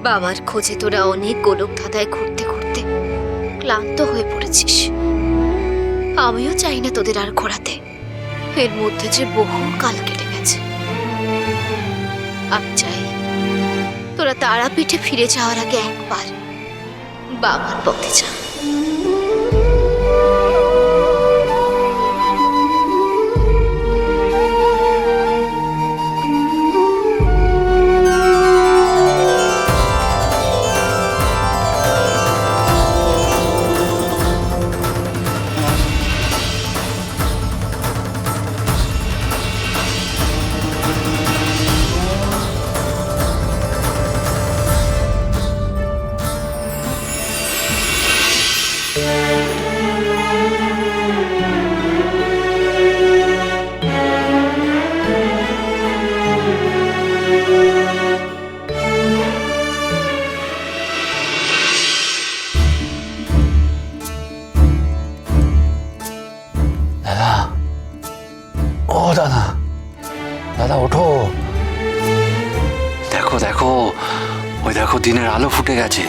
বাবার খোঁজে তোরা অনেক গোলক ধাঁধায় ঘুরতে ঘুরতে ক্লান্ত হয়ে পড়েছিস। আমিও চাই না তোদের আর ঘোরাতে। এর মধ্যে যে বহু কাল কেটে গেছে। আমি চাই তোরা তারাপীঠে ফিরে যাওয়ার আগে একবার বাবার পথে যা। দাদা, ও দাদা, দাদা ওঠো। দেখো দেখো, ওই দেখো দিনের আলো ফুটে গেছে।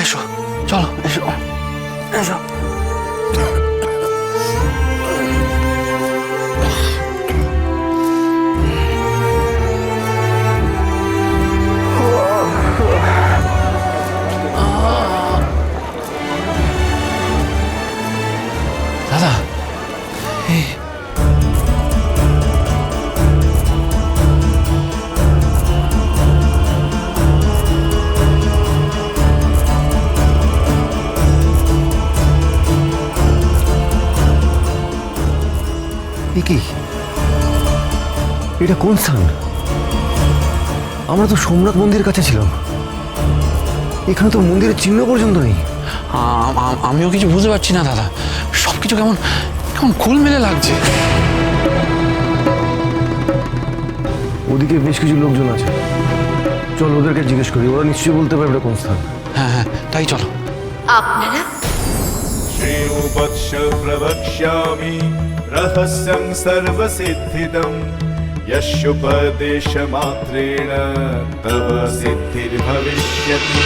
এসো, চলো এসো, এসো। দাদা, কি এটা কোন স্থান? আমরা তো সোমনাথ মন্দিরের কাছে ছিলাম। এখানে তো মন্দিরের চিহ্ন পর্যন্ত নেই। আমিও কিছু বুঝতে পারছি না দাদা, সবকিছু কেমন কেমন খুলমেলে লাগছে। ওদিকে বেশ কিছু লোকজন আছে, চল ওদেরকে জিজ্ঞেস করি, ওরা নিশ্চয়ই বলতে পারবে কোন স্থান। হ্যাঁ হ্যাঁ, তাই চলো। আপনারা श्रीमुपक्ष प्रवक्ष्यामि रहस्यं सर्वसिद्धिदं यस्योपदेशमात्रेण तव सिद्धिर्भविष्यति।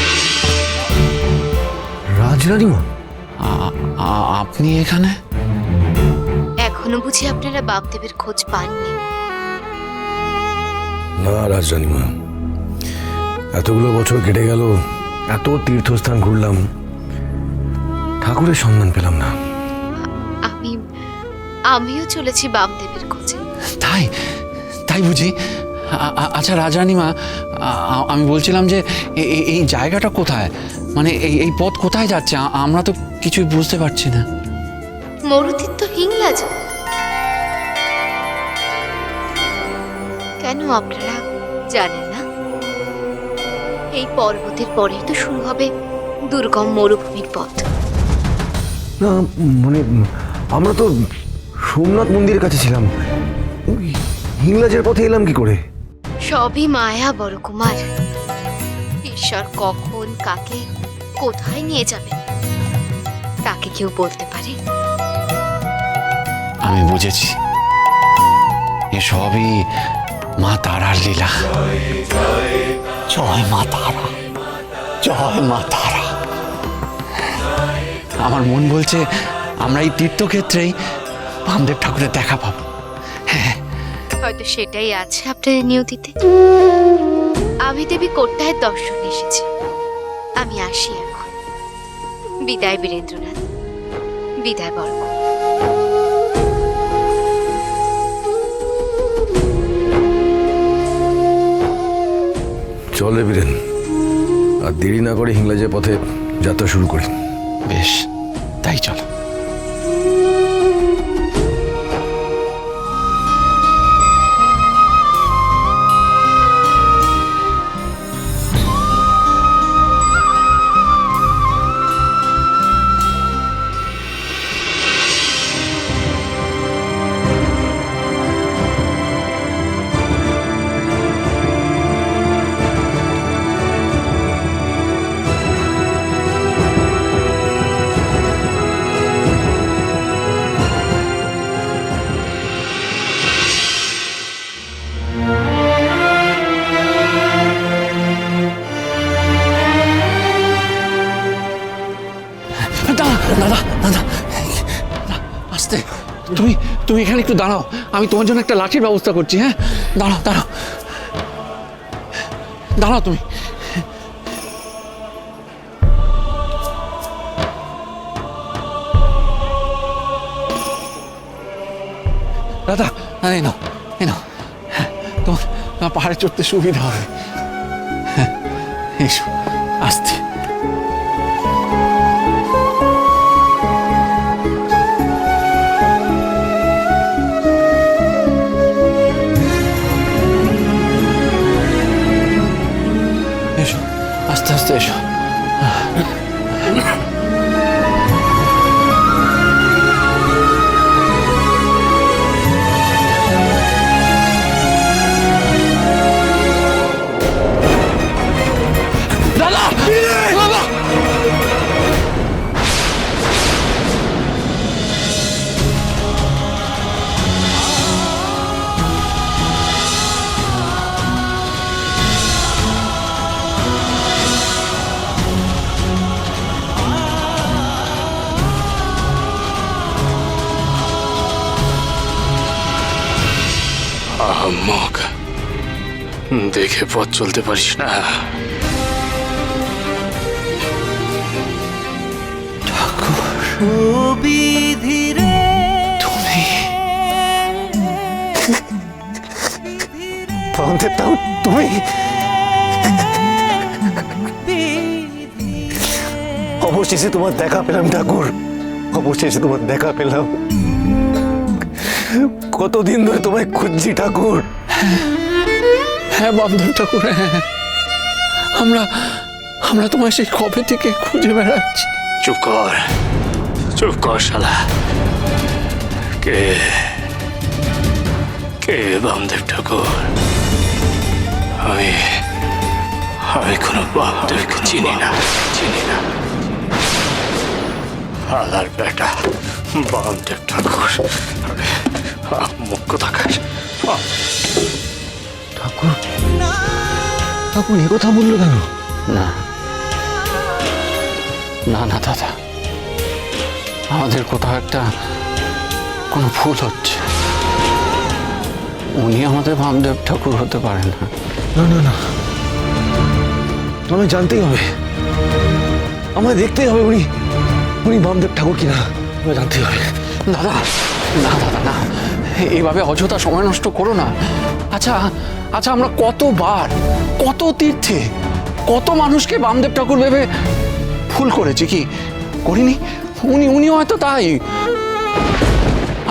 রাজরানীমা, আপনি এখানে? এখনো বুঝি আপনারা বাপদেবের খোঁজ পাননি? না রাজরানীমা, এতগুলো বছর কেটে গেল, এত তীর্থস্থান ঘুরলাম, ঠাকুরের সন্ধান পেলাম না। আমিও চলেছি বামদেবের খোঁজে। তাই তাই বুঝি? আচ্ছা রাজরানীমা, আমি বলছিলাম যে এই জায়গাটা কোথায়, মানে এই পথ কোথায় যাচ্ছে? আমরা তো কিছুই বুঝতে পারছি না। মরুতীর্থ হিংলাজ। কেন আপনারা জানেন না? এই পর্বতের পরেই তো শুরু হবে দুর্গম মরুভূমির পথ। না মানে আমরা তো সোমনাথ মন্দিরের কাছে ছিলাম, হিংলাজের পথে এলাম কি করে? সবই মায়া বড় কুমার। ঈশ্বর কখন কাকে কোথায় নিয়ে যাবেন তাকে কেউ বলতে পারে? আমি বুঝেছি, এ সবই মা তারার লীলা। জয় মা তারা, জয় মা তারা। আমার মন বলছে আমরা এই তীর্থক্ষেত্রেই বামদেব ঠাকুরের দেখা পাবো। হ্যাঁ, হয়তো সেটাই আছে আপনাদের নিয়তিতে। আমি দেবী কোট্টায়ের দর্শনে এসেছি। আমি আসি এখন। বিদায় বীরেন্দ্রনাথ, বিদায় বর্গ। চলে বীরেন, আর দেরি না করে হিংলাজের পথে যাত্রা শুরু করি। বেশ, তাই চলো। দাদা দাদা আস্তে, তুমি তুমি এখানে একটু দাঁড়াও, আমি তোমার জন্য একটা লাঠির ব্যবস্থা করছি। হ্যাঁ, দাঁড়াও দাঁড়াও দাঁড়াও তুমি। দাদা এই নাও এই নাও, হ্যাঁ, তোমার পাহাড়ে চড়তে সুবিধা হবে। হ্যাঁ, এসো আস্তে। এসো আস্তে আস্তে এসো। দাদা বাবা, আহম্মক, দেখে পথ চলতে পারিস না? তুমি অবশেষে তোমার দেখা পেলাম ঠাকুর, অবশেষে তোমার দেখা পেলাম। কতদিন ধরে তোমায় খুঁজছি ঠাকুর। হ্যাঁ বামদেব ঠাকুর, হ্যাঁ, আমরা তোমায় সেই কবে থেকে খুঁজে বেড়াচ্ছি। চুপ কর, চুপ কর শালা। কে কে বামদেব ঠাকুর? আমি কোনো বামদেবকে চিনি না, চিনি না। হালার বেটা বামদেব ঠাকুর, মুখ্য থাকার। ঠাকুর ঠাকুর এ কথা বললো কেন? না না না দাদা, আমাদের কোথাও একটা কোনো ভুল হচ্ছে। উনি আমাদের বামদেব ঠাকুর হতে পারেন না। না না না, তোমায় জানতেই হবে, আমায় দেখতেই হবে উনি উনি বামদেব ঠাকুর কিনা, আমায় জানতেই হবে। দাদা না দাদা না, এইভাবে অযথা সময় নষ্ট করো না। আচ্ছা আচ্ছা, আমরা কতবার কত তীর্থে কত মানুষকে বামদেব ঠাকুর ভেবে ভুল করেছি, কি করিনি? উনিও হয়তো তাই।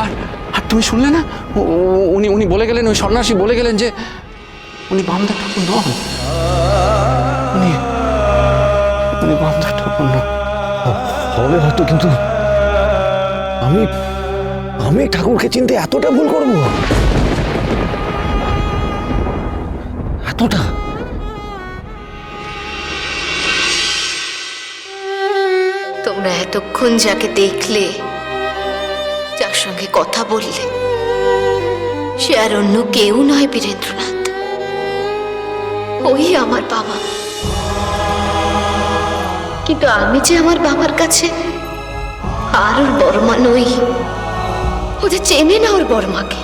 আর আর তুমি শুনলে না, উনি বলে গেলেন, ওই সন্ন্যাসী বলে গেলেন যে উনি বামদেব ঠাকুর নন, উনি বামদেব ঠাকুর নন। হবে হয়তো, কিন্তু আমি আমি ঠাকুরকে চিনতে এতটা ভুল করবো? এতটা? তোমরা এতক্ষণ যাকে দেখলে, যার সঙ্গে কথা বললে, সে আর অন্য কেউ নয় বীরেন্দ্রনাথ। ওই আমার বাবা। কিন্তু আমি যে আমার বাবার কাছে আর ওর বড় মা নই। ও যে চেনে না ওর বড় মাকে।